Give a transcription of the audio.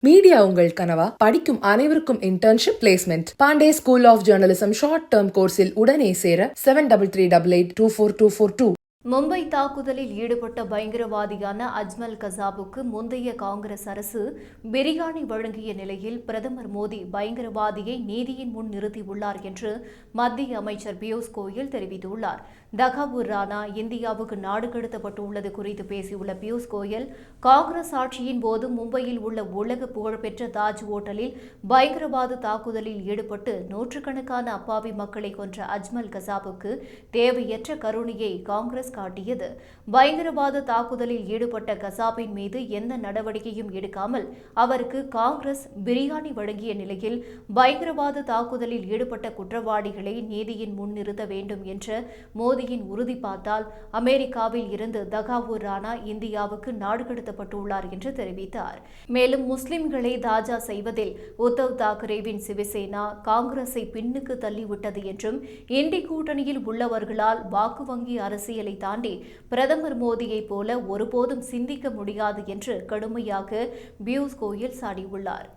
Media உங்கள் கனவா? படிக்கும் அனைவருக்கும் internship placement. Pandey school of journalism short term கோர்ஸில் உடனே சேர 7338824242. மும்பை தாக்குதலில் ஈடுபட்ட பயங்கரவாதியான அஜ்மல் கசாபுக்கு முந்தைய காங்கிரஸ் அரசு பிரியாணி வழங்கிய நிலையில் பிரதமர் மோடி பயங்கரவாதியை நீதியின் முன் நிறுத்தியுள்ளார் என்று மத்திய அமைச்சர் பியூஷ் கோயல் தெரிவித்துள்ளார். தகாபூர் ராணா இந்தியாவுக்கு நாடு கடத்தப்பட்டுள்ளது குறித்து பேசியுள்ள பியூஷ் கோயல், காங்கிரஸ் ஆட்சியின் போது மும்பையில் உள்ள உலக புகழ்பெற்ற தாஜ் ஓட்டலில் பயங்கரவாத தாக்குதலில் ஈடுபட்டு நூற்றுக்கணக்கான அப்பாவி மக்களை கொன்ற அஜ்மல் கசாபுக்கு தேவையற்ற கருணையை காங்கிரஸ் காட்டியது. பயங்கரவாத தாக்குதலில் ஈடுபட்ட கசாபின் மீது எந்த நடவடிக்கையும் எடுக்காமல் அவருக்கு காங்கிரஸ் பிரியாணி வழங்கிய நிலையில் பயங்கரவாத தாக்குதலில் ஈடுபட்ட குற்றவாளிகளை நீதியின் முன் நிறுத்த வேண்டும் என்ற மோடியின் உறுதி பார்த்தால் அமெரிக்காவில் இருந்து தகாவூர் ராணா இந்தியாவுக்கு நாடு கடத்தப்பட்டுள்ளார் என்று தெரிவித்தார். மேலும் முஸ்லிம்களை தாஜா செய்வதில் உத்தவ் தாக்கரேவின் சிவசேனா காங்கிரஸை பின்னுக்கு தள்ளிவிட்டது என்றும் இண்டி கூட்டணியில் உள்ளவர்களால் வாக்கு வங்கி அரசியலை தாண்டி பிரதமர் மோடியைப் போல ஒருபோதும் சிந்திக்க முடியாது என்று கடுமையாக பியூஷ் கோயல் சாடியுள்ளார்.